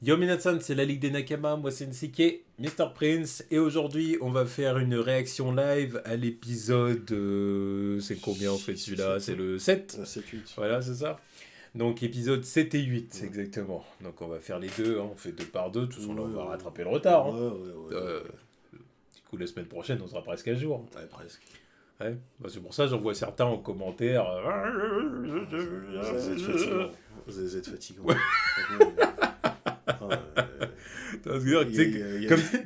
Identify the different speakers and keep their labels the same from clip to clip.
Speaker 1: Yo Minasan, c'est la Ligue des Nakama, moi c'est Nsike, Mr. Prince, et aujourd'hui on va faire une réaction live à l'épisode... c'est combien en fait celui-là? C'est le 7.
Speaker 2: 7-8.
Speaker 1: Voilà, c'est ça. Donc épisode 7 et 8, exactement. Donc on va faire les deux, hein. On fait deux par deux, de toute façon là on va rattraper le retard. Hein. Du coup la semaine prochaine on sera presque à jour.
Speaker 2: Ouais, presque.
Speaker 1: Ouais. Bah, c'est pour ça que j'en vois certains en commentaire.
Speaker 2: Vous êtes fatigant. Vous êtes fatigant.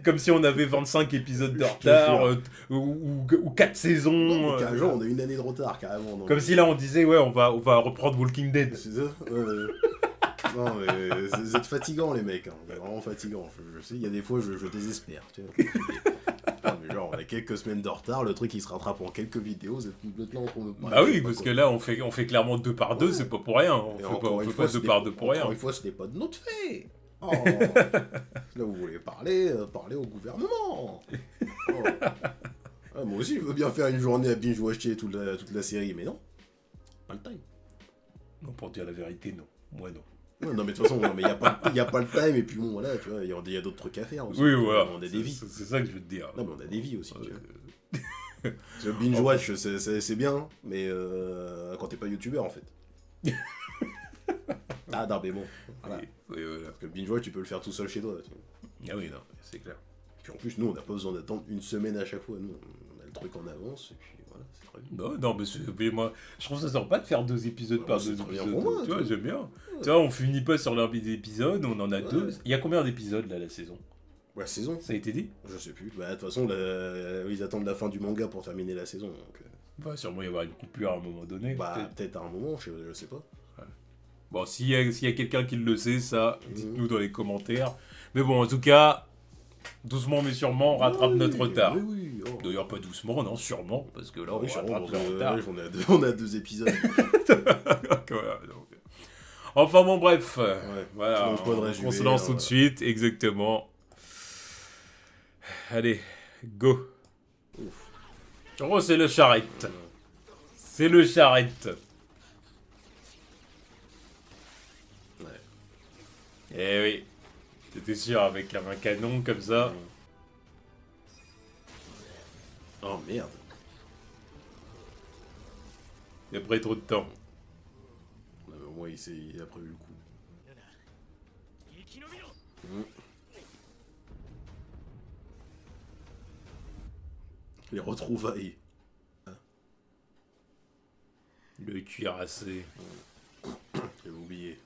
Speaker 1: Comme si on avait 25 épisodes de retard ou 4 saisons.
Speaker 2: Non, carrément, on a une année de retard carrément. Donc...
Speaker 1: Comme si là on disait ouais on va reprendre Walking Dead.
Speaker 2: C'est ça. Non mais vous êtes fatigants les mecs, hein. Vous êtes vraiment fatigants. Je sais, il y a des fois je désespère. Tu vois. Non, mais genre on a quelques semaines de retard, le truc il se rattrape en quelques vidéos, vous êtes complètement en train de parler.
Speaker 1: Bah oui, parce que là on fait clairement 2 par 2, c'est pas pour rien. On fait pas 2 par 2 pour rien.
Speaker 2: Encore une fois, ce n'est pas de notre fait. Oh. Là vous voulez parler au gouvernement. Oh. Ah, moi aussi je veux bien faire une journée à binge-watcher toute la série, mais non. Pas le time.
Speaker 1: Non, pour dire la vérité, non. Moi non.
Speaker 2: Ouais, non mais de toute façon, il n'y a pas le time et puis bon voilà, tu vois, il y a d'autres trucs à faire aussi.
Speaker 1: Oui, voilà.
Speaker 2: On a des vies.
Speaker 1: C'est ça que je veux te dire.
Speaker 2: Non mais on a des vies aussi, tu vois. Le binge-watch, c'est bien, mais quand t'es pas youtubeur en fait. Ah non mais bon, voilà.
Speaker 1: Oui, voilà.
Speaker 2: Parce que le binge-watch, tu peux le faire tout seul chez toi. Tu vois.
Speaker 1: Ah oui, non, c'est clair.
Speaker 2: Puis en plus, nous, on n'a pas besoin d'attendre une semaine à chaque fois. Nous, on a le truc en avance, et puis voilà, c'est très bien.
Speaker 1: Non, mais moi, je trouve ça sympa de faire 2 épisodes par 2
Speaker 2: c'est très bien
Speaker 1: épisodes.
Speaker 2: pour moi,
Speaker 1: tu vois, j'aime bien. Tu vois, on finit pas sur l'un des épisodes, on en a 2. Il y a combien d'épisodes là, la saison?
Speaker 2: La saison?
Speaker 1: Ça a été dit?
Speaker 2: Je sais plus. Bah, de toute façon, ils attendent la fin du manga pour terminer la saison. Donc,
Speaker 1: Il va sûrement y avoir une coupure à un moment donné.
Speaker 2: bah, peut-être à un moment, je sais pas.
Speaker 1: Bon, s'il y a quelqu'un qui le sait, ça, dites-nous dans les commentaires. Mais bon, en tout cas, doucement mais sûrement, on rattrape notre retard.
Speaker 2: Oui. Oh.
Speaker 1: D'ailleurs, pas doucement, non, sûrement, parce que là, on rattrape le retard.
Speaker 2: On a 2 épisodes.
Speaker 1: Voilà, donc. Enfin bon, bref, voilà,
Speaker 2: Donc, pas de résumé,
Speaker 1: on se lance tout de suite, exactement. Allez, go.
Speaker 2: Ouf.
Speaker 1: Oh, c'est le charrette. C'est le charrette. Eh oui, t'étais sûr, avec un canon comme ça.
Speaker 2: Oh merde.
Speaker 1: Il a pris trop de temps.
Speaker 2: Non, mais au moins, il a prévu le coup. Les retrouvailles.
Speaker 1: Le cuirassé.
Speaker 2: J'avais oublié.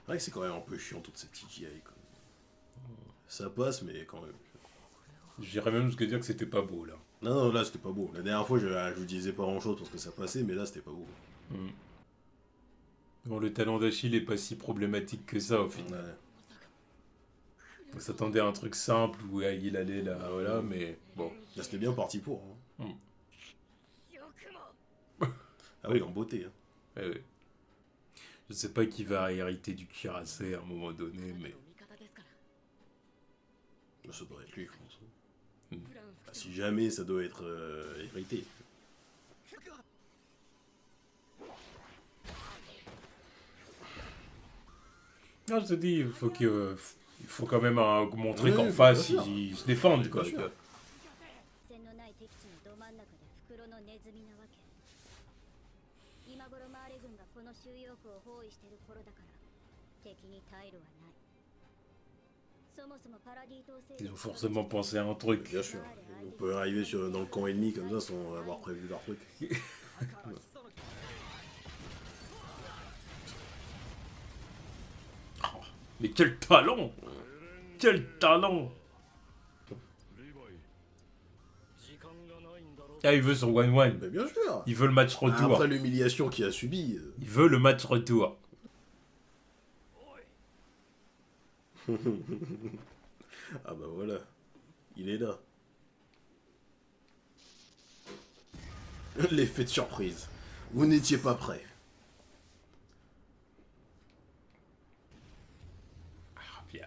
Speaker 2: C'est vrai que c'est quand même un peu chiant toute cette CGI. Quoi. Ça passe, mais quand même.
Speaker 1: J'irais même jusqu'à dire que c'était pas beau là.
Speaker 2: Non, là c'était pas beau. La dernière fois, je vous disais pas grand chose parce que ça passait, mais là c'était pas beau.
Speaker 1: Bon, le talent d'Achille est pas si problématique que ça au final.
Speaker 2: Ouais.
Speaker 1: On s'attendait à un truc simple où il allait là, voilà, mais bon.
Speaker 2: Là c'était bien parti pour. Hein. Ah oui, en beauté. Hein.
Speaker 1: Ouais. Je sais pas qui va hériter du cuirassé à un moment donné, mais.
Speaker 2: Ça doit être lui, je pense. Bah, si jamais ça doit être hérité.
Speaker 1: Non, je te dis, il faut quand même montrer qu'en face, ils se défendent, quoi. Ils ont forcément pensé à un truc.
Speaker 2: Bien sûr. On peut arriver dans le camp ennemi comme ça sans avoir prévu leur truc.
Speaker 1: Mais quel talent! Quel talent! Ah, il veut son 1-1.
Speaker 2: Mais bien sûr.
Speaker 1: Il veut le match retour.
Speaker 2: Après l'humiliation qu'il a subi.
Speaker 1: Il veut le match retour.
Speaker 2: Ah bah voilà. Il est là. L'effet de surprise. Vous n'étiez pas prêt.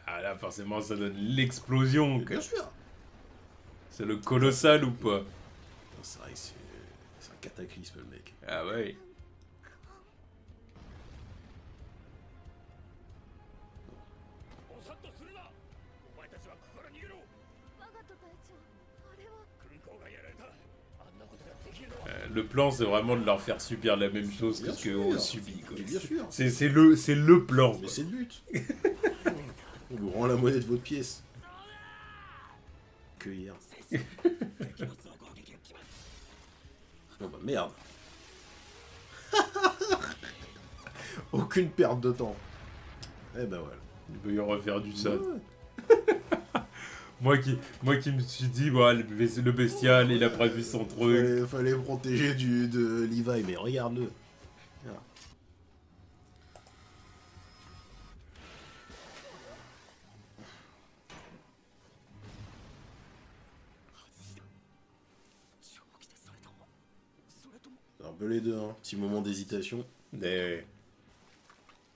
Speaker 1: Ah, là, forcément, ça donne l'explosion.
Speaker 2: Bien sûr.
Speaker 1: C'est le colossal ou pas?
Speaker 2: C'est vrai que c'est un cataclysme le mec.
Speaker 1: Ah ouais. Le plan, c'est vraiment de leur faire subir la même chose que ce qu'on subit. Quoi.
Speaker 2: Bien sûr.
Speaker 1: C'est le plan.
Speaker 2: Mais c'est le but. On vous rend la monnaie de votre pièce. Cueillir. Oh bah merde. Aucune perte de temps. Eh ben voilà.
Speaker 1: Il peut y refaire du sol.
Speaker 2: Ouais.
Speaker 1: Moi qui me suis dit, voilà, le bestial, il a prévu son truc.
Speaker 2: Fallait protéger de Levi, mais regarde-le. Voilà. C'est un peu les deux, hein. Petit moment d'hésitation.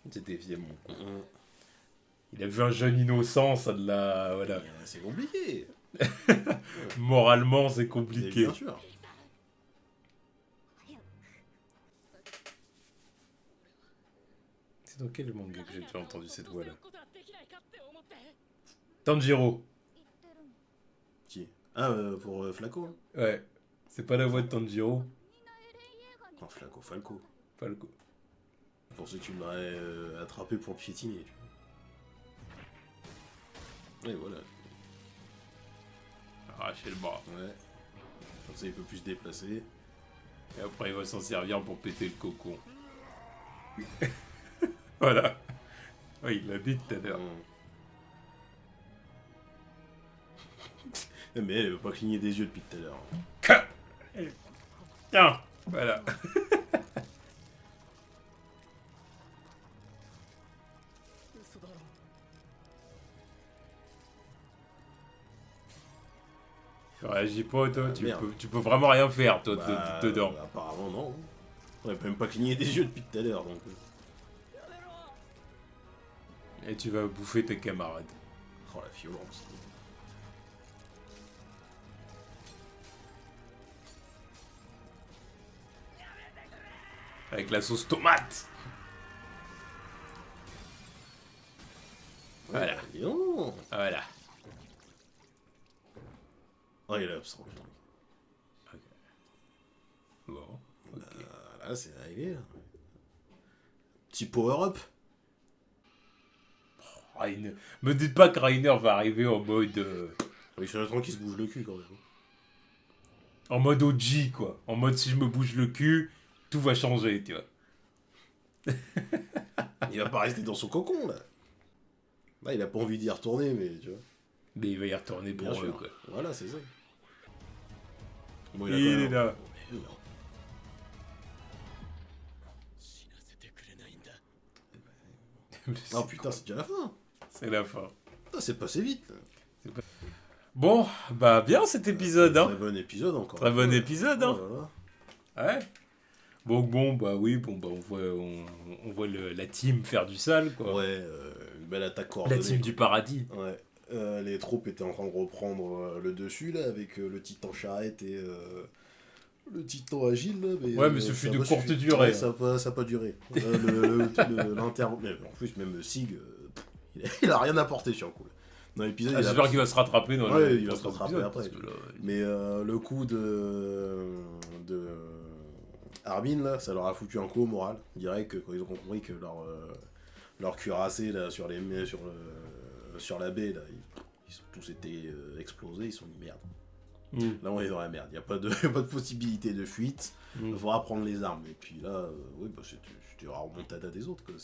Speaker 1: C'était fier, mon con. Il a vu un jeune innocent, ça de la... Voilà.
Speaker 2: C'est compliqué.
Speaker 1: Moralement, c'est
Speaker 2: Et
Speaker 1: compliqué.
Speaker 2: bien sûr.
Speaker 1: C'est dans quel manga que j'ai déjà entendu cette voix-là? Tanjiro.
Speaker 2: Qui? Ah, pour Flaco. Hein.
Speaker 1: Ouais. C'est pas la voix de Tanjiro.
Speaker 2: Non, Flaco, Falco.
Speaker 1: Falco.
Speaker 2: Pour ceux qui m'auraient attrapé pour le piétiner. Et voilà.
Speaker 1: Arracher le bras.
Speaker 2: Ouais. Comme ça, il peut plus se déplacer.
Speaker 1: Et après, il va s'en servir pour péter le cocon. Voilà. Ouais, il l'a dit tout à l'heure.
Speaker 2: Mais elle veut pas cligner des yeux depuis tout à l'heure.
Speaker 1: Tiens, voilà. Tu réagis pas, toi, tu peux vraiment rien faire, toi, dedans.
Speaker 2: Apparemment, non. On peut même pas cligner des yeux depuis tout à l'heure, donc...
Speaker 1: Et tu vas bouffer tes camarades.
Speaker 2: Oh, la violence.
Speaker 1: Avec la sauce tomate. Voilà.
Speaker 2: Non.
Speaker 1: Voilà.
Speaker 2: Oh, il est absent.
Speaker 1: Okay. Bon. Okay.
Speaker 2: Là, c'est arrivé. Là. Petit power-up.
Speaker 1: Rainer. Me dites pas que Rainer va arriver en mode...
Speaker 2: Oui, c'est un qui se bouge le cul, quand même.
Speaker 1: En mode OG, quoi. En mode, si je me bouge le cul, tout va changer, tu vois.
Speaker 2: Il va pas rester dans son cocon, là. Là, il a pas envie d'y retourner, mais tu vois.
Speaker 1: Mais il va y retourner pour eux, quoi.
Speaker 2: Voilà, c'est ça.
Speaker 1: Bon, il est là.
Speaker 2: Oh putain, c'est déjà la fin.
Speaker 1: C'est la fin.
Speaker 2: Ah, c'est passé vite.
Speaker 1: Pas... Bon, bah bien cet épisode, hein.
Speaker 2: Très bon épisode encore.
Speaker 1: Très bon épisode, hein.
Speaker 2: Oh
Speaker 1: ouais. Bon, bah oui, bah on voit la team faire du sale, quoi.
Speaker 2: Ouais, une belle attaque coordonnée.
Speaker 1: La team du paradis.
Speaker 2: Ouais. Les troupes étaient en train de reprendre le dessus, là, avec le titan charrette et le titan agile, là. Mais,
Speaker 1: ouais, mais ce fut de courte durée.
Speaker 2: Ouais, ça a pas duré. Mais en plus, même Sig, il a rien apporté sur le coup. Dans l'épisode,
Speaker 1: j'espère qu'il va se rattraper dans
Speaker 2: ouais, il va se rattraper après.
Speaker 1: Là,
Speaker 2: mais le coup de Arbin, là, ça leur a foutu un coup au moral. On dirait que quand ils ont compris que leur cuirassé là, sur la baie, là, ils ont tous été explosés, ils se sont dit merde. Là, on est dans la merde. Il n'y a pas de possibilité de fuite. Il faudra prendre les armes. Et puis là, oui, bah, c'était la remontada des autres. Quoi.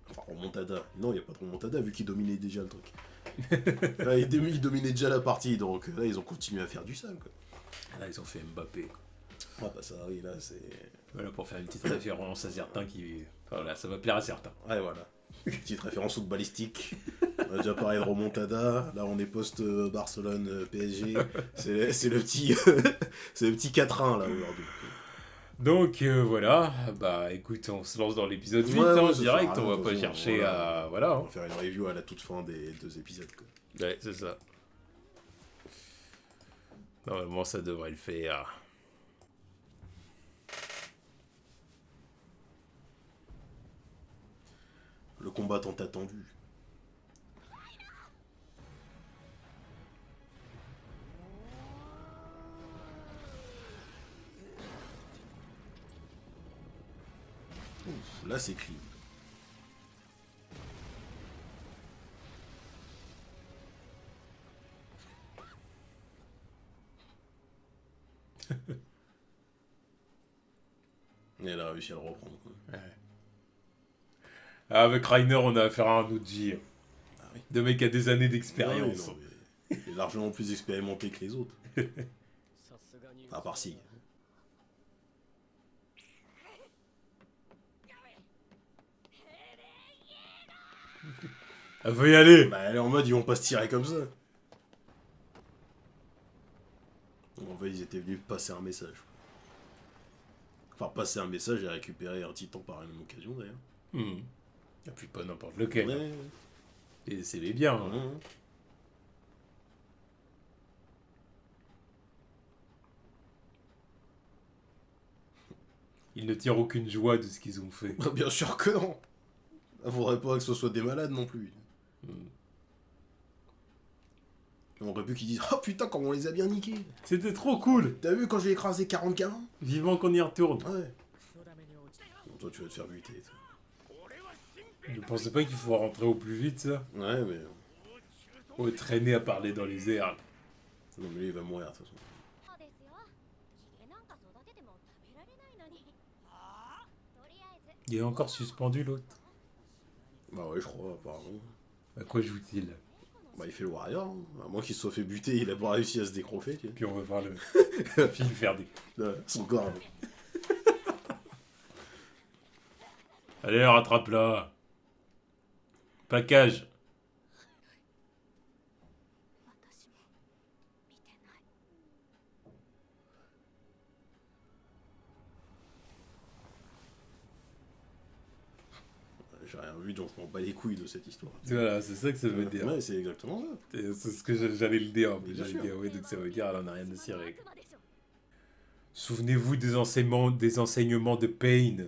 Speaker 2: Enfin, remontada. Non, il n'y a pas de remontada vu qu'ils dominaient déjà le truc. Là, ils dominaient déjà la partie. Donc là, ils ont continué à faire du sale. Quoi.
Speaker 1: Là, ils ont fait Mbappé.
Speaker 2: Ah, bah ça, oui, là, c'est.
Speaker 1: Voilà, pour faire une petite référence à certains qui. Enfin, voilà, ça va plaire à certains.
Speaker 2: Ouais, voilà. Petite référence au balistique. On a déjà parlé de remontada. Là, on est post-Barcelone PSG. C'est le petit c'est le petit 4-1 là aujourd'hui.
Speaker 1: Donc voilà, bah écoute, on se lance dans l'épisode 8 direct, on va pas chercher à... Voilà.
Speaker 2: On va faire une review à la toute fin des 2 épisodes. Quoi.
Speaker 1: Ouais, c'est ça. Normalement, ça devrait le faire.
Speaker 2: Le combat tant attendu. Ouf, là c'est clean. Et elle a réussi à le reprendre. Quoi.
Speaker 1: Ouais. Avec Reiner, on a affaire à un Uji.
Speaker 2: Ah oui.
Speaker 1: De mec qui a des années d'expérience.
Speaker 2: Ouais, il est largement plus expérimenté que les autres. À part si.
Speaker 1: Elle veut y aller.
Speaker 2: Bah elle est en mode ils vont pas se tirer comme ça. En fait ils étaient venus passer un message. Enfin passer un message et récupérer un titan par la même occasion d'ailleurs.
Speaker 1: Et puis pas n'importe lequel.
Speaker 2: Ouais.
Speaker 1: Et c'est les biens. Hein.
Speaker 2: Ouais.
Speaker 1: Ils ne tirent aucune joie de ce qu'ils ont fait.
Speaker 2: Bah, bien sûr que non. Faudrait pas que ce soit des malades non plus. On aurait pu qu'ils disent oh putain comment on les a bien niqués.
Speaker 1: C'était trop cool.
Speaker 2: T'as vu quand j'ai écrasé 40 carins.
Speaker 1: Vivement qu'on y retourne.
Speaker 2: Ouais. Bon, toi tu vas te faire buter.
Speaker 1: Je pensais pas qu'il faut rentrer au plus vite ça.
Speaker 2: Ouais mais...
Speaker 1: On est traîné à parler dans les airs.
Speaker 2: Non mais lui il va mourir de toute façon.
Speaker 1: Il est encore suspendu l'autre.
Speaker 2: Bah ouais je crois apparemment.
Speaker 1: À quoi joue-t-il?
Speaker 2: Bah il fait le warrior, hein. À moins qu'il se soit fait buter, il a pas réussi à se décrocher.
Speaker 1: Puis on va voir le fil faire des...
Speaker 2: Son corps.
Speaker 1: Allez, rattrape-la. Plaquage.
Speaker 2: J'ai rien vu donc je m'en bats les couilles de cette histoire.
Speaker 1: Voilà, c'est ça que ça veut dire.
Speaker 2: Ouais, c'est exactement ça.
Speaker 1: C'est ce que j'allais le dire.
Speaker 2: Bien
Speaker 1: J'allais
Speaker 2: sûr.
Speaker 1: dire, oui, donc ça veut dire elle en a rien à cirer. Souvenez-vous des enseignements de Pain.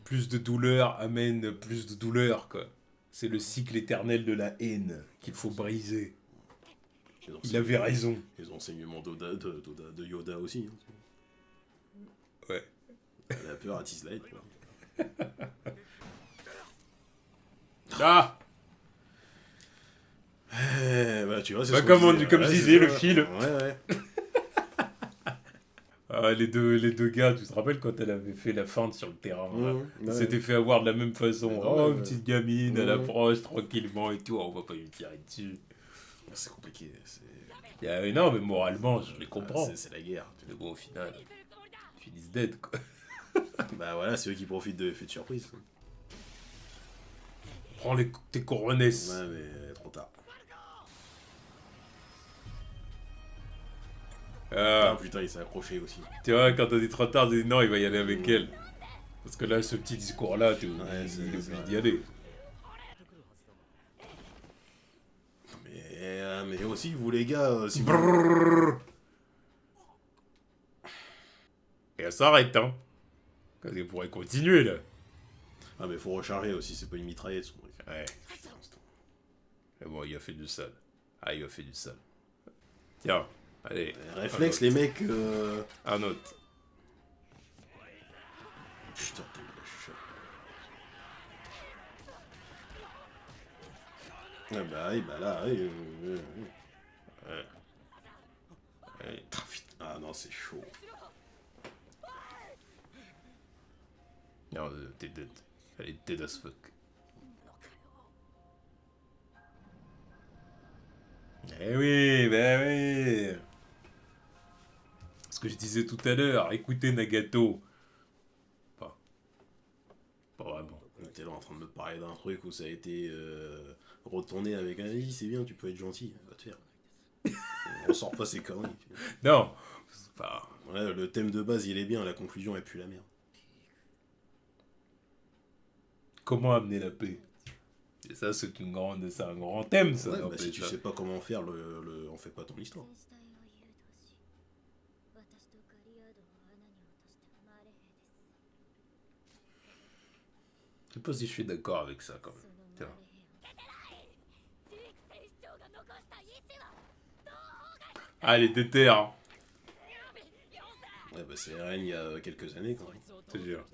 Speaker 1: Plus de douleur amène plus de douleur, quoi. C'est le cycle éternel de la haine qu'il faut briser. Il avait raison.
Speaker 2: Les enseignements de Yoda aussi. Hein.
Speaker 1: Ouais.
Speaker 2: La peur attise la haine, quoi.
Speaker 1: Ah
Speaker 2: Bah tu vois, c'est
Speaker 1: bah,
Speaker 2: ce
Speaker 1: comme
Speaker 2: disait.
Speaker 1: je disais, le fil.
Speaker 2: Ouais.
Speaker 1: Les deux gars, tu te rappelles quand elle avait fait la feinte sur le terrain là,
Speaker 2: Ouais.
Speaker 1: elle s'était fait avoir de la même façon.
Speaker 2: Ouais,
Speaker 1: Oh,
Speaker 2: ouais.
Speaker 1: une petite gamine, elle
Speaker 2: Ouais.
Speaker 1: approche tranquillement et tout. Oh, on va pas lui tirer dessus.
Speaker 2: C'est compliqué.
Speaker 1: Non, mais moralement, je les comprends.
Speaker 2: C'est la guerre.
Speaker 1: Mais bon, au final, ils finissent dead, quoi.
Speaker 2: Bah voilà, c'est eux qui profitent de l'effet de surprise.
Speaker 1: Prends tes coronesses.
Speaker 2: Ouais, mais trop tard. Ah putain, il s'est accroché aussi.
Speaker 1: Tu vois, quand on dit trop tard, on dit non, il va y aller avec elle. Parce que là, ce petit discours-là, il est obligé d'y aller.
Speaker 2: Mais aussi, vous les gars, si vous...
Speaker 1: Et elle s'arrête, hein. Parce qu'elle pourrait continuer, là.
Speaker 2: Ah mais faut recharger aussi, c'est pas une mitraillette son truc.
Speaker 1: Ouais. Mais bon, il a fait du sale. Ah, il a fait du sale. Tiens, allez.
Speaker 2: Réflexe les mecs...
Speaker 1: Un autre.
Speaker 2: Putain, t'as eu la chatte. Ah bah oui, bah là, oui.
Speaker 1: Ouais.
Speaker 2: Ah, putain. Ah non, c'est chaud.
Speaker 1: Non, t'es dead. Elle est dead as fuck. Eh oui, ben oui. Ce que je disais tout à l'heure, écoutez Nagato. Pas vraiment.
Speaker 2: T'es là en train de me parler d'un truc où ça a été retourné avec un avis, c'est bien, tu peux être gentil, va te faire. On ressort pas ces conneries.
Speaker 1: Non, c'est pas...
Speaker 2: Ouais, le thème de base il est bien, la conclusion elle pue la merde.
Speaker 1: Comment amener la paix? Et ça, c'est un grand thème, ça.
Speaker 2: Ouais, bah,
Speaker 1: n'empêche,
Speaker 2: si tu
Speaker 1: ça.
Speaker 2: sais pas comment faire, on fait pas ton histoire.
Speaker 1: Je sais pas si je suis d'accord avec ça quand même. Tiens. Ah, elle est déter, hein.
Speaker 2: Ouais, bah c'est Eren il y a quelques années, quand même.
Speaker 1: C'est sûr.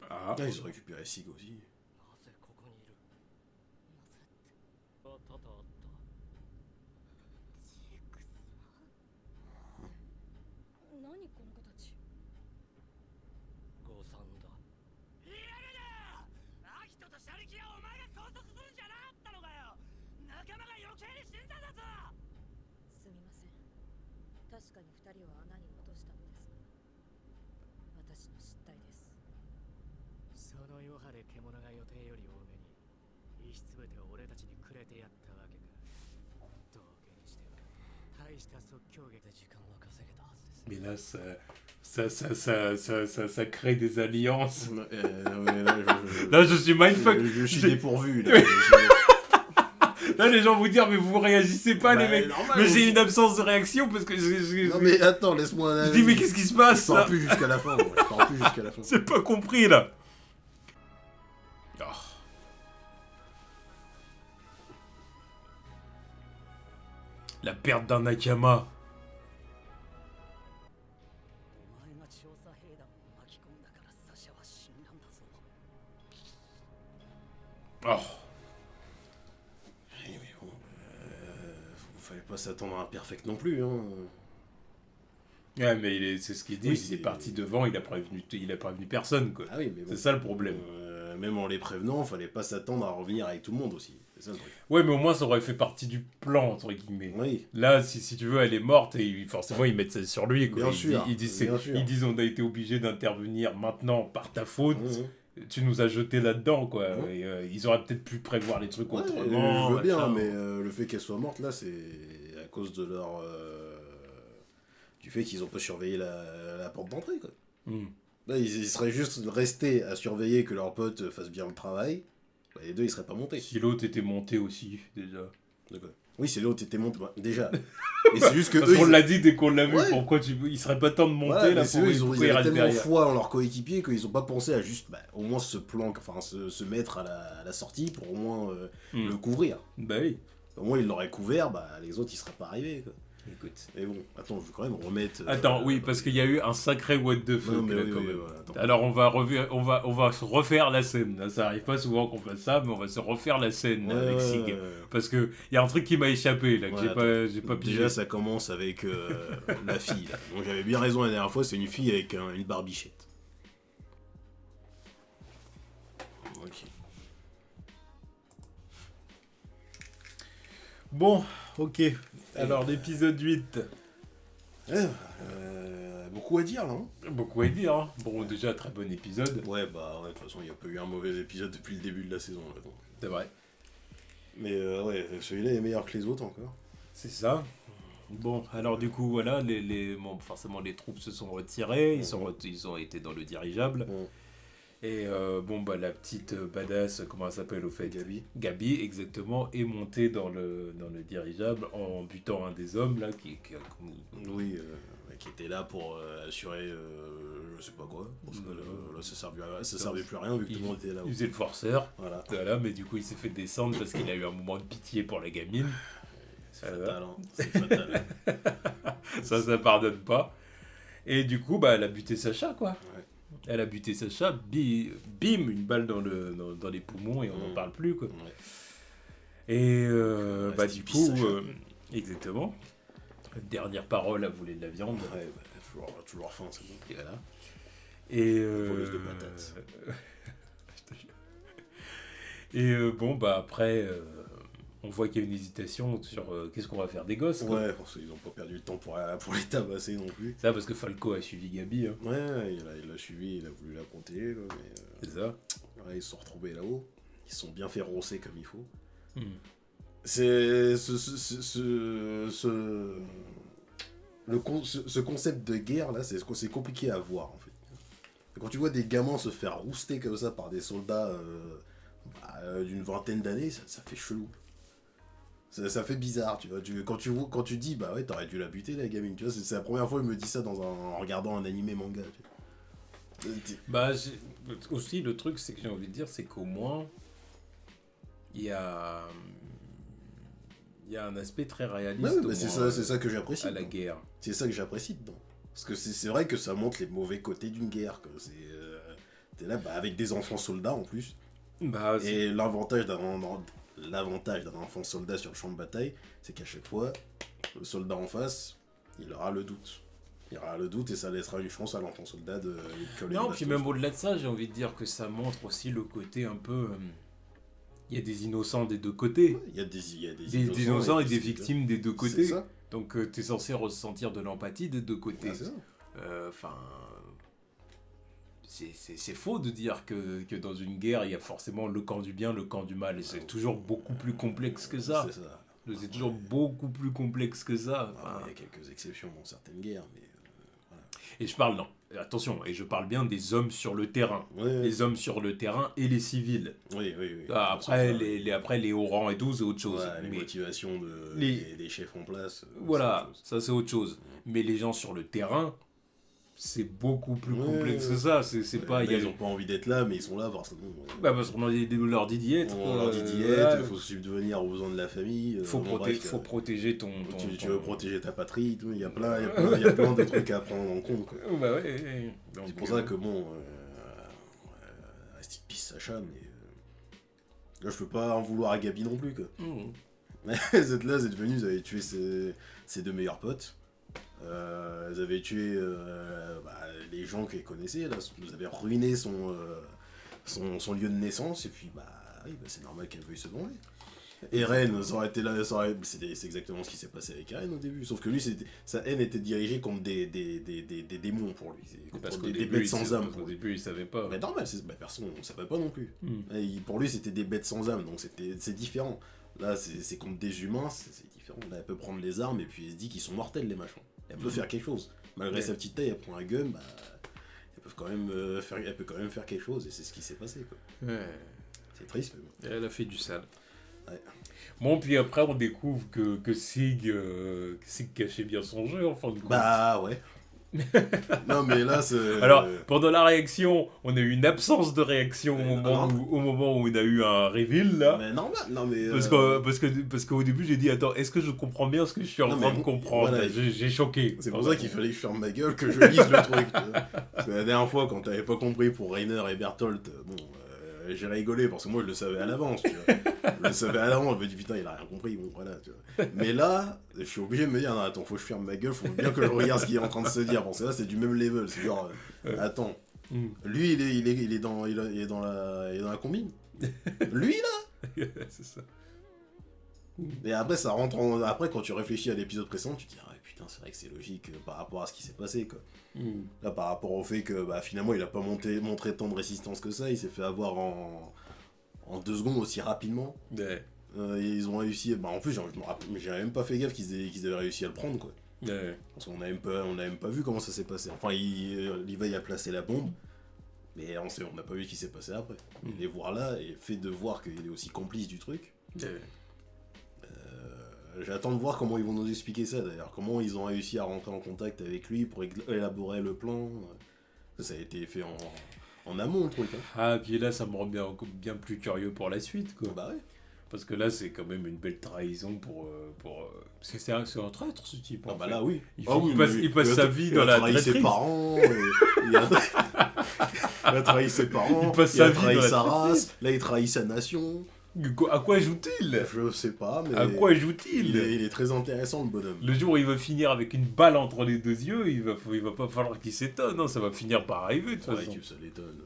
Speaker 1: Ah.
Speaker 2: Ah, ils ont récupéré Sig aussi.
Speaker 1: Mais là, ça crée des alliances.
Speaker 2: Ouais,
Speaker 1: Là, je suis mindfuck.
Speaker 2: Je suis dépourvu, là.
Speaker 1: Là, les gens vont dire, mais vous réagissez pas,
Speaker 2: Bah,
Speaker 1: les mecs.
Speaker 2: normal,
Speaker 1: Mais j'ai
Speaker 2: aussi.
Speaker 1: une absence de réaction parce que
Speaker 2: Non, mais attends, laisse-moi un
Speaker 1: je
Speaker 2: avis.
Speaker 1: dis, mais qu'est-ce qui se passe
Speaker 2: Je pars
Speaker 1: là?
Speaker 2: plus jusqu'à la fin, moi. Je pars plus jusqu'à la fin.
Speaker 1: J'ai pas compris là. Oh. La perte d'un Nakama. Oh.
Speaker 2: Oui, mais bon, fallait pas s'attendre à un perfect non plus, hein.
Speaker 1: Ouais, mais c'est ce qu'il dit,
Speaker 2: Oui,
Speaker 1: il est
Speaker 2: c'est-
Speaker 1: parti devant, il a prévenu personne, quoi.
Speaker 2: Ah oui, mais bon.
Speaker 1: C'est ça le problème.
Speaker 2: Même en les prévenant, fallait pas s'attendre à revenir avec tout le monde aussi. C'est ça le truc.
Speaker 1: Ouais, mais au moins ça aurait fait partie du plan, entre guillemets.
Speaker 2: Oui.
Speaker 1: Là, si tu veux, elle est morte et forcément ils mettent ça sur lui, quoi.
Speaker 2: Bien
Speaker 1: Ils
Speaker 2: sûr,
Speaker 1: disent,
Speaker 2: bien sûr.
Speaker 1: ils disent on a été obligé d'intervenir maintenant par ta faute.
Speaker 2: Mmh.
Speaker 1: Tu nous as jeté là-dedans, quoi.
Speaker 2: Mhm.
Speaker 1: Et, ils auraient peut-être pu prévoir les trucs
Speaker 2: Ouais,
Speaker 1: autrement.
Speaker 2: je veux bien,
Speaker 1: machin.
Speaker 2: mais le fait qu'elle soit morte là, c'est à cause de leur. Du fait qu'ils ont pas surveillé la porte d'entrée, quoi.
Speaker 1: Hmm.
Speaker 2: Là, ils seraient juste restés à surveiller que leur pote fasse bien le travail. Bah, les deux, ils seraient pas montés.
Speaker 1: Si l'autre était monté aussi, déjà.
Speaker 2: D'accord. Oui, c'est l'autre était monté. Bah, déjà. Mais c'est juste que
Speaker 1: Parce
Speaker 2: eux,
Speaker 1: qu'on
Speaker 2: ils-
Speaker 1: l'a dit dès qu'on l'a vu,
Speaker 2: Ouais.
Speaker 1: pourquoi il serait pas temps de monter
Speaker 2: Voilà,
Speaker 1: là
Speaker 2: mais c'est
Speaker 1: pour
Speaker 2: eux, ils
Speaker 1: pourquoi
Speaker 2: avaient
Speaker 1: reste
Speaker 2: tellement
Speaker 1: derrière.
Speaker 2: foi en leur coéquipier qu'ils ont pas pensé à juste au moins se planquer, enfin se mettre à la sortie pour au moins
Speaker 1: Hmm.
Speaker 2: le couvrir.
Speaker 1: Bah oui.
Speaker 2: Au moins ils l'auraient couvert, bah les autres ils seraient pas arrivés, quoi.
Speaker 1: Écoute.
Speaker 2: Mais bon, attends, je veux quand même remettre.
Speaker 1: Attends, oui, parce qu'il y a eu un sacré what the fuck
Speaker 2: Non, mais
Speaker 1: là,
Speaker 2: oui,
Speaker 1: quand
Speaker 2: oui,
Speaker 1: même.
Speaker 2: ouais, attends.
Speaker 1: Alors on va se refaire la scène. Là, ça arrive pas souvent qu'on fasse ça, mais on va se refaire la scène là, avec Sig. Parce que il y a un truc qui m'a échappé là, que
Speaker 2: Ouais,
Speaker 1: j'ai pas pigé.
Speaker 2: Déjà, ça commence avec la fille. Là. Donc j'avais bien raison la dernière fois, c'est une fille avec une barbichette. Ok.
Speaker 1: Bon, ok. Alors l'épisode 8.
Speaker 2: Beaucoup à dire là. Hein.
Speaker 1: Beaucoup à dire. Hein. Bon, déjà très bon épisode.
Speaker 2: Ouais, bah ouais, de toute façon, il n'y a pas eu un mauvais épisode depuis le début de la saison. Là, donc.
Speaker 1: C'est vrai.
Speaker 2: Mais ouais, celui-là est meilleur que les autres encore.
Speaker 1: C'est ça. Bon, alors du coup, voilà, bon, forcément les troupes se sont retirées, ils ont été dans le dirigeable. Et bon, bah la petite badass, comment elle s'appelle au fait? Gabi, exactement, est montée dans le dirigeable en butant un des hommes là
Speaker 2: Oui, qui était là pour assurer je sais pas quoi. Parce que là, ça servait plus à rien vu que tout le monde était là.
Speaker 1: Il faisait le forceur.
Speaker 2: Voilà.
Speaker 1: Mais du coup, il s'est fait descendre parce qu'il a eu un moment de pitié pour la gamine.
Speaker 2: C'est fatal, hein. C'est fatal.
Speaker 1: Ça pardonne pas. Et du coup, bah, elle a buté Sacha, quoi.
Speaker 2: Ouais.
Speaker 1: Elle a buté Sacha, bim, une balle dans les poumons et on n'en parle plus, quoi.
Speaker 2: Ouais.
Speaker 1: Et bah,
Speaker 2: Reste
Speaker 1: du
Speaker 2: épice,
Speaker 1: coup,
Speaker 2: Sacha.
Speaker 1: Exactement. Dernière parole, elle voulait de la viande.
Speaker 2: Ouais, bah, toujours faim, c'est bon.
Speaker 1: Et voilà. Et
Speaker 2: Voleuse de patates.
Speaker 1: Je te jure. Et bon, bah après, on voit qu'il y a une hésitation sur qu'est-ce qu'on va faire des gosses. Quoi.
Speaker 2: Ouais, parce qu'ils n'ont pas perdu le temps pour les tabasser non plus.
Speaker 1: Ça, parce que Falco a suivi Gabi. Hein.
Speaker 2: Ouais, il l'a suivi, il a voulu la protéger, quoi, mais
Speaker 1: C'est ça.
Speaker 2: ouais, ils se sont retrouvés là-haut. Ils se sont bien fait rosser comme il faut.
Speaker 1: Hmm.
Speaker 2: C'est ce concept de guerre là, c'est compliqué à voir en fait. Quand tu vois des gamins se faire rouster comme ça par des soldats d'une vingtaine d'années, ça fait chelou. Ça fait bizarre, tu vois. Quand tu dis, bah ouais, t'aurais dû la buter la gamine, tu vois. C'est la première fois qu'il me dit ça en regardant un animé manga. Tu vois.
Speaker 1: Bah, aussi, le truc, c'est que j'ai envie de dire, c'est qu'au moins, il y a... il y a un aspect très réaliste
Speaker 2: Ouais,
Speaker 1: au
Speaker 2: bah, c'est
Speaker 1: moins,
Speaker 2: ça que j'apprécie.
Speaker 1: à la guerre.
Speaker 2: C'est ça que j'apprécie dedans. Parce que c'est vrai que ça montre les mauvais côtés d'une guerre. T'es là avec des enfants soldats en plus.
Speaker 1: Bah,
Speaker 2: Et l'avantage d'un enfant soldat sur le champ de bataille, c'est qu'à chaque fois, le soldat en face, il aura le doute. Il aura le doute et ça laissera une chance à l'enfant soldat de coller
Speaker 1: non,
Speaker 2: une
Speaker 1: puis
Speaker 2: bastos.
Speaker 1: même au-delà de ça, j'ai envie de dire que ça montre aussi le côté un peu... il y a des innocents des deux côtés.
Speaker 2: Il y a des
Speaker 1: Des innocents et des
Speaker 2: c'est-
Speaker 1: victimes des deux
Speaker 2: C'est
Speaker 1: côtés.
Speaker 2: ça.
Speaker 1: Donc t'es censé ressentir de l'empathie des deux côtés.
Speaker 2: Ouais, c'est ça.
Speaker 1: Enfin... c'est faux de dire que dans une guerre, il y a forcément le camp du bien, le camp du mal. Et c'est toujours beaucoup plus complexe que ça.
Speaker 2: C'est ça.
Speaker 1: C'est toujours beaucoup plus complexe que ça. Enfin,
Speaker 2: Il y a quelques exceptions dans certaines guerres, mais voilà.
Speaker 1: et je parle, non, attention, et je parle bien des hommes sur le terrain.
Speaker 2: Ouais,
Speaker 1: Les hommes sur le terrain et les civils.
Speaker 2: oui.
Speaker 1: Après, les hauts rangs et tout, c'est autre chose.
Speaker 2: Ouais, les
Speaker 1: Mais
Speaker 2: motivations
Speaker 1: les-
Speaker 2: des chefs en place.
Speaker 1: voilà,
Speaker 2: c'est autre chose.
Speaker 1: ça c'est autre chose. Mais les gens sur le terrain, c'est beaucoup plus
Speaker 2: Ouais,
Speaker 1: complexe que ça. C'est pas...
Speaker 2: Là, ils ont pas envie d'être là, mais ils sont là parce que bon,
Speaker 1: Bah, parce qu'on leur dit d'y être.
Speaker 2: on leur dit d'y
Speaker 1: voilà.
Speaker 2: être, il faut subvenir aux besoins de la famille.
Speaker 1: Faut protéger ton...
Speaker 2: Tu veux protéger ta patrie, tout, il y a plein de trucs à prendre en compte. Quoi.
Speaker 1: Bah ouais. Donc,
Speaker 2: C'est pour ça que bon, reste in peace Sacha, mais là je peux pas en vouloir à Gabi non plus quoi. Vous êtes là, vous êtes venus, vous avez tué ses deux meilleurs potes. Vous avez tué les gens qu'elle connaissait, là, vous avez ruiné son lieu de naissance, et puis oui, c'est normal qu'elle veuille se venger. Eren, ça aurait été là, c'est exactement ce qui s'est passé avec Eren au début, sauf que lui, sa haine était dirigée contre des démons pour lui,
Speaker 1: parce
Speaker 2: contre
Speaker 1: qu'au
Speaker 2: des bêtes sans âme.
Speaker 1: Au début, il savait pas.
Speaker 2: Mais normal, personne ne savait pas non plus. Pour lui, c'était des bêtes sans âme, donc c'est différent. Là, c'est contre des humains, c'est différent. Là, elle peut prendre les armes et puis elle se dit qu'ils sont mortels, les machins. Elle peut faire quelque chose. Malgré sa petite taille, elle prend un gun, elle peut quand même faire quelque chose, et c'est ce qui s'est passé, quoi.
Speaker 1: Ouais.
Speaker 2: C'est triste, mais bon.
Speaker 1: Elle a fait du sale.
Speaker 2: Ouais.
Speaker 1: Bon, puis après, on découvre que Sig cachait bien son jeu, en fin de compte.
Speaker 2: Bah ouais. Non, mais là, c'est.
Speaker 1: Alors, pendant la réaction, on a eu une absence de réaction au moment où on a eu un reveal, là.
Speaker 2: Mais normal, non, mais.
Speaker 1: Parce qu'au début, j'ai dit, attends, est-ce que je comprends bien ce que je suis en train de comprendre
Speaker 2: voilà.
Speaker 1: J'ai choqué.
Speaker 2: C'est pour ça qu'il fallait que je ferme ma gueule, que je lise le truc. Tu vois. Parce que la dernière fois, quand t'avais pas compris pour Rainer et Berthold, bon, j'ai rigolé parce que moi je le savais à l'avance. Tu vois. Je le savais à l'avance, je me dis putain, il a rien compris. Bon, voilà, tu vois. Mais là, je suis obligé de me dire, non, attends, faut que je ferme ma gueule, faut bien que je regarde ce qu'il est en train de se dire. Parce que là, c'est du même level. C'est genre, attends, lui, il est dans la combine. Lui, là.
Speaker 1: C'est ça.
Speaker 2: Et après, ça rentre après, quand tu réfléchis à l'épisode précédent, tu te dis, ah putain, c'est vrai que c'est logique par rapport à ce qui s'est passé, quoi. Là, par rapport au fait que finalement, il a pas montré tant de résistance que ça, il s'est fait avoir en 2 secondes aussi rapidement.
Speaker 1: Ouais.
Speaker 2: Ils ont réussi, en plus, j'ai même pas fait gaffe qu'ils avaient réussi à le prendre, quoi.
Speaker 1: Ouais.
Speaker 2: Parce qu'on n'a même pas vu comment ça s'est passé. Enfin, Levi a placé la bombe, mais on n'a pas vu ce qui s'est passé après. Et les voir là, et fait de voir qu'il est aussi complice du truc.
Speaker 1: Ouais.
Speaker 2: J'attends de voir comment ils vont nous expliquer ça d'ailleurs. Comment ils ont réussi à rentrer en contact avec lui pour élaborer le plan. Ça a été fait en amont le truc. Hein.
Speaker 1: Ah, puis là, ça me rend bien plus curieux pour la suite, quoi.
Speaker 2: Bah ouais.
Speaker 1: Parce que là, c'est quand même une belle trahison pour parce que c'est un traître, ce type.
Speaker 2: Ah
Speaker 1: en
Speaker 2: bah
Speaker 1: fait.
Speaker 2: là oui.
Speaker 1: Il passe sa vie dans la
Speaker 2: traîtrise. Il a trahi ses parents. Il a trahi ses parents.
Speaker 1: Il passe sa vie
Speaker 2: trahi
Speaker 1: dans la
Speaker 2: sa race.
Speaker 1: traîtrise.
Speaker 2: Là, il trahit sa nation.
Speaker 1: À quoi joue-t-il
Speaker 2: Je sais pas, mais.
Speaker 1: À quoi joue-t-il
Speaker 2: il est très intéressant, le bonhomme.
Speaker 1: Le jour où il va finir avec une balle entre les deux yeux, il va pas falloir qu'il s'étonne, non, ça va finir par arriver, de toute façon.
Speaker 2: Que ça l'étonne.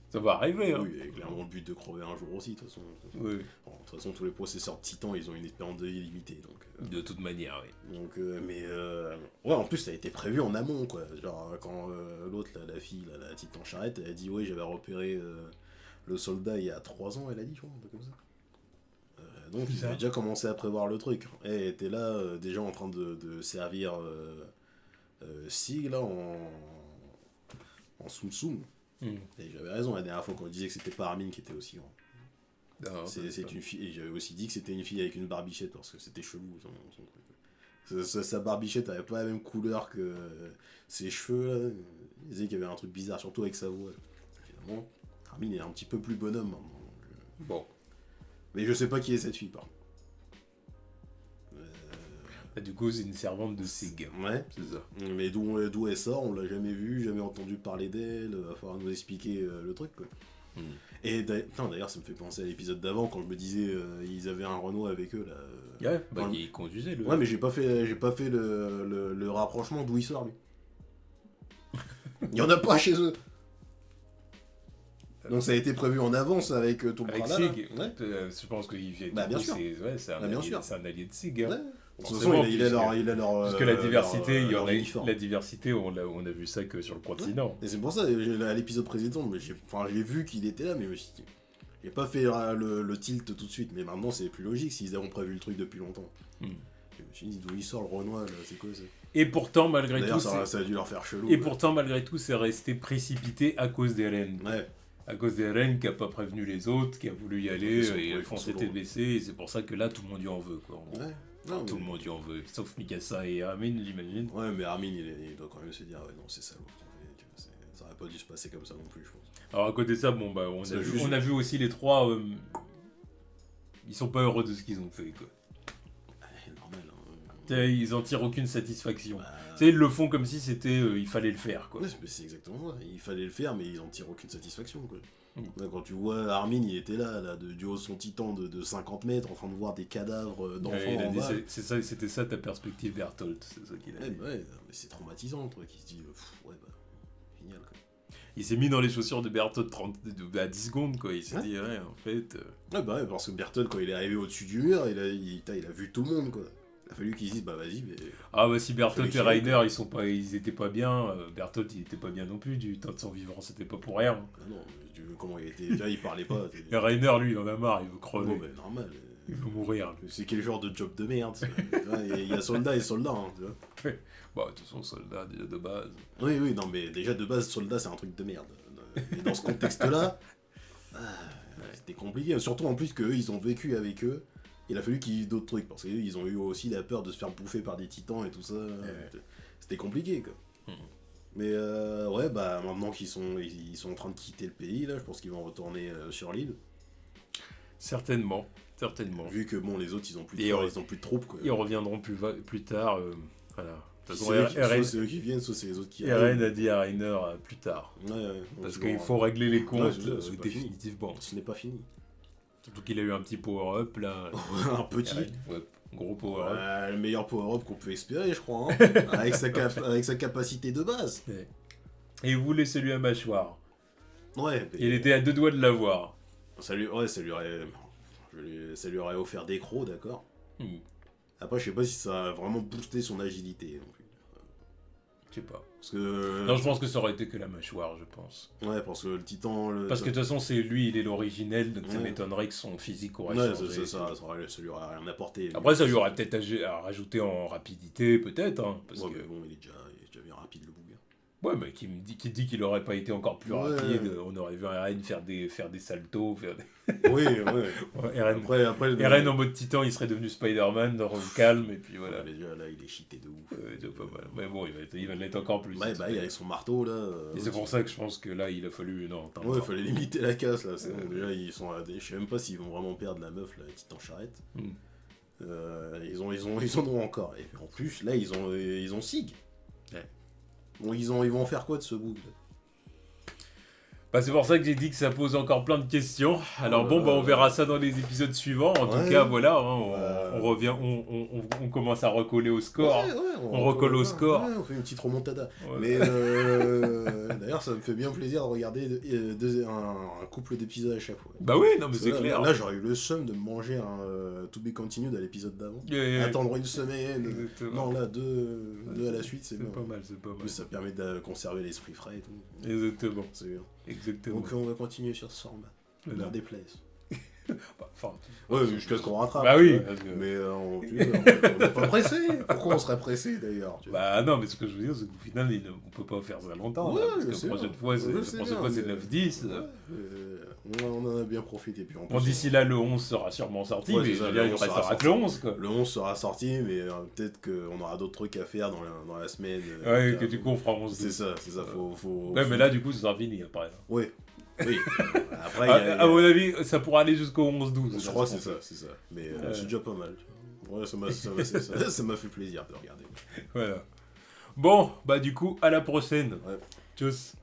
Speaker 1: Ça va arriver, hein.
Speaker 2: Oui, il y a clairement le but de crever un jour aussi, de toute façon.
Speaker 1: Oui.
Speaker 2: Bon, de toute façon, tous les processeurs de Titan, ils ont une espérance de vie limitée, donc...
Speaker 1: De toute manière, oui.
Speaker 2: Donc, ouais, en plus, ça a été prévu en amont, quoi. Genre, quand l'autre, la fille, la Titan Charrette, elle a dit, oui, j'avais repéré le soldat il y a 3 ans, elle a dit, je crois, un truc comme ça. Donc, ils avaient déjà commencé à prévoir le truc. Et elle était là, déjà en train de servir Sig, là, en Tsum Tsum. Et j'avais raison la dernière fois quand on disait que c'était pas Armin qui était aussi grand. C'est une fille, et j'avais aussi dit que c'était une fille avec une barbichette parce que c'était chelou son truc. Sa barbichette avait pas la même couleur que ses cheveux là. Il disait qu'il y avait un truc bizarre, surtout avec sa voix. Finalement, Armin est un petit peu plus bonhomme maintenant.
Speaker 1: Bon.
Speaker 2: Mais je sais pas qui est cette fille, par contre.
Speaker 1: Bah, du coup, c'est une servante de Sig.
Speaker 2: Ouais.
Speaker 1: C'est ça.
Speaker 2: Mais d'où elle sort, on l'a jamais vue, jamais entendu parler d'elle, va falloir nous expliquer le truc, quoi. Et d'ailleurs, ça me fait penser à l'épisode d'avant, quand je me disais, ils avaient un Renault avec eux, là.
Speaker 1: Ouais, bah, il conduisait, le...
Speaker 2: Ouais, mais j'ai pas fait le rapprochement d'où il sort, lui. Il y en a pas chez eux. Donc ça a été prévu en avance avec tout le
Speaker 1: Avec
Speaker 2: tralala.
Speaker 1: Sig.
Speaker 2: Ouais.
Speaker 1: Je pense qu'il vient...
Speaker 2: Bah, bien sûr.
Speaker 1: C'est un,
Speaker 2: Bah, bien
Speaker 1: allié,
Speaker 2: sûr.
Speaker 1: c'est un allié de Sig. Hein.
Speaker 2: Ouais. De toute
Speaker 1: Forcément,
Speaker 2: façon, il a leur.
Speaker 1: Parce que la diversité,
Speaker 2: leur uniforme.
Speaker 1: la diversité, on a vu ça que sur le continent.
Speaker 2: Et c'est pour ça, à l'épisode précédent, mais j'ai vu qu'il était là, mais je me suis dit, j'ai pas fait le tilt tout de suite, mais maintenant c'est plus logique s'ils avaient prévu le truc depuis longtemps. Je me suis dit, d'où il sort le Renoir, là, c'est quoi ça?
Speaker 1: Et pourtant, malgré tout,
Speaker 2: d'ailleurs, ça a dû leur faire chelou.
Speaker 1: Et pourtant, malgré tout, c'est resté précipité à cause d'Eren.
Speaker 2: Ouais.
Speaker 1: À cause d'Eren qui a pas prévenu les autres, qui a voulu y aller, et
Speaker 2: ils
Speaker 1: font
Speaker 2: sont
Speaker 1: s'était blessé, et c'est pour ça que là, tout le monde lui en veut, quoi.
Speaker 2: Ouais.
Speaker 1: Non, tout le monde lui en veut, sauf Mikasa et Armin, j'imagine.
Speaker 2: Ouais, mais Armin, il doit quand même se dire, ouais, non, c'est salaud. Ça aurait pas dû se passer comme ça non plus, je pense.
Speaker 1: Alors, à côté de ça, bon, bah, on a vu aussi les trois, ils sont pas heureux de ce qu'ils ont fait, quoi.
Speaker 2: Normal,
Speaker 1: hein. Ils en tirent aucune satisfaction.
Speaker 2: Bah...
Speaker 1: Tu sais, ils le font comme si c'était, il fallait le faire, quoi.
Speaker 2: Ouais, c'est exactement ça. Il fallait le faire, mais ils en tirent aucune satisfaction, quoi. Là, quand tu vois Armin, il était là du haut de son titan de 50 mètres, en train de voir des cadavres d'enfants en bas.
Speaker 1: C'était ça ta perspective Bertholdt, c'est ça qu'il a dit.
Speaker 2: Ouais, mais c'est traumatisant, le truc. Il se dit, ouais, bah, génial, quoi.
Speaker 1: Il s'est mis dans les chaussures de Bertholdt à 10 secondes, quoi. Il s'est dit, ouais, en fait...
Speaker 2: Ouais, bah ouais, parce que Bertholdt, quand il est arrivé au-dessus du mur, il a vu tout le monde, quoi. Il a fallu qu'ils se disent, bah vas-y, mais...
Speaker 1: Ah bah si Bertholdt et Reiner, ils étaient pas bien, Bertholdt, il était pas bien non plus, du temps de son vivant, c'était pas pour rien.
Speaker 2: Ah non, comment il était... Là, il parlait pas.
Speaker 1: Et Reiner, lui, il en a marre, il veut crever.
Speaker 2: Bon, bah normal.
Speaker 1: Il veut mourir.
Speaker 2: C'est quel genre de job de merde, ça. Il y a soldat et soldat, hein, tu vois.
Speaker 1: Bah, de toute façon, soldat, déjà de base.
Speaker 2: Oui, non, mais déjà, de base, soldat, c'est un truc de merde. Et dans ce contexte-là, c'était compliqué. Surtout, en plus, qu'eux, ils ont vécu avec eux. Il a fallu qu'ils vivent d'autres trucs, parce qu'ils ont eu aussi la peur de se faire bouffer par des titans et tout ça. C'était compliqué, quoi. Mais ouais, bah, maintenant qu'ils sont en train de quitter le pays, là, je pense qu'ils vont retourner sur l'île.
Speaker 1: Certainement.
Speaker 2: Vu que, bon, les autres, ils ont plus de troupes, quoi.
Speaker 1: Ils reviendront plus tard, voilà. De toute
Speaker 2: façon, soit c'est eux qui viennent, soit c'est les autres qui arrivent.
Speaker 1: Eren a dit à Reiner plus tard.
Speaker 2: Ouais,
Speaker 1: parce qu'il faut régler les comptes
Speaker 2: définitivement. Ce n'est pas fini.
Speaker 1: Surtout qu'il a eu un petit power-up, là.
Speaker 2: Un petit.
Speaker 1: Ouais, gros power-up.
Speaker 2: Le meilleur power-up qu'on peut espérer, je crois. Hein. avec sa capacité de base.
Speaker 1: Ouais. Et il voulait celui à mâchoire.
Speaker 2: Ouais. Mais...
Speaker 1: Il était à 2 doigts de l'avoir.
Speaker 2: Ça lui aurait offert des crocs, d'accord. Après, je sais pas si ça a vraiment boosté son agilité non plus.
Speaker 1: Je sais pas.
Speaker 2: Parce que...
Speaker 1: Non, je pense que ça aurait été que la mâchoire, je pense.
Speaker 2: Ouais, parce que le titan...
Speaker 1: Parce que de toute façon, c'est lui, il est l'originel, donc ça m'étonnerait que son physique aurait changé.
Speaker 2: Ça lui aurait rien apporté.
Speaker 1: Après, ça lui aurait peut-être rajouté en rapidité, peut-être. Hein, parce que...
Speaker 2: mais bon, il est déjà bien rapide, le bouga.
Speaker 1: Ouais, mais qui dit qu'il aurait pas été encore plus rapide, on aurait vu Eren faire des saltos,
Speaker 2: Oui.
Speaker 1: Eren en mode titan, il serait devenu Spider-Man dans le calme, et puis voilà.
Speaker 2: Mais déjà, là, il est cheaté de ouf.
Speaker 1: Pas mal. Mais bon, il va l'être encore plus.
Speaker 2: Ouais, avec son marteau, là...
Speaker 1: Et c'est pour ça que je pense que là, il a fallu... Non,
Speaker 2: ouais, il fallait limiter la casse, là. Déjà, ils sont... Je sais même pas s'ils vont vraiment perdre la meuf, la titan charrette. Ils en ont encore. Et en plus, là, ils ont Sig.
Speaker 1: Ouais.
Speaker 2: Bon, ils vont en faire quoi de ce bout?
Speaker 1: Bah, c'est pour ça que j'ai dit que ça pose encore plein de questions. Alors on verra ça dans les épisodes suivants. En tout cas, voilà, hein, on revient, on commence à recoller au score. On recolle au score.
Speaker 2: On fait une petite remontada. Mais d'ailleurs, ça me fait bien plaisir de regarder un couple d'épisodes à chaque fois.
Speaker 1: Bah oui, non mais c'est clair.
Speaker 2: Là, j'aurais eu le seum de me manger un To Be Continued à l'épisode d'avant. Attendre une semaine.
Speaker 1: Exactement.
Speaker 2: Non, là, deux à la suite, c'est bien.
Speaker 1: Pas mal, c'est pas mal.
Speaker 2: Ça permet de conserver l'esprit frais et tout.
Speaker 1: Exactement.
Speaker 2: C'est bien.
Speaker 1: Exactement.
Speaker 2: Donc on va continuer sur ce format. Ne leur déplaise.
Speaker 1: Enfin,
Speaker 2: Ouais, jusqu'à ce qu'on rattrape.
Speaker 1: bah
Speaker 2: tu
Speaker 1: oui.
Speaker 2: vois.
Speaker 1: Parce que...
Speaker 2: Mais on n'est pas pressé. Pourquoi on serait pressé d'ailleurs tu vois.
Speaker 1: Bah non, mais ce que je veux dire, c'est qu'au final, on peut pas faire ça longtemps.
Speaker 2: Ouais,
Speaker 1: là, parce
Speaker 2: je
Speaker 1: que
Speaker 2: sais
Speaker 1: la prochaine
Speaker 2: bien.
Speaker 1: fois,
Speaker 2: Je
Speaker 1: c'est
Speaker 2: sais bien, mais-
Speaker 1: 9-10.
Speaker 2: On en a bien profité. Puis en
Speaker 1: Bon,
Speaker 2: plus,
Speaker 1: d'ici là, le 11 sera sûrement sorti,
Speaker 2: Ouais,
Speaker 1: mais
Speaker 2: c'est
Speaker 1: je
Speaker 2: ça,
Speaker 1: veux
Speaker 2: le
Speaker 1: dire, il
Speaker 2: 11
Speaker 1: restera
Speaker 2: sera
Speaker 1: que le 11, quoi.
Speaker 2: le 11 sera sorti, mais peut-être qu'on aura d'autres trucs à faire dans la semaine.
Speaker 1: Ouais,
Speaker 2: donc,
Speaker 1: que du coup, on fera 11
Speaker 2: c'est ça. Faut...
Speaker 1: Ouais, mais là, du coup, ça sera fini après.
Speaker 2: Ouais. Oui. Après,
Speaker 1: À mon avis, ça pourra aller jusqu'au 11-12.
Speaker 2: je crois que c'est ça. Mais c'est déjà pas mal. Ouais, ça m'a fait plaisir de regarder.
Speaker 1: Voilà. Bon, bah du coup, à la prochaine.
Speaker 2: Ouais.
Speaker 1: Tchuss.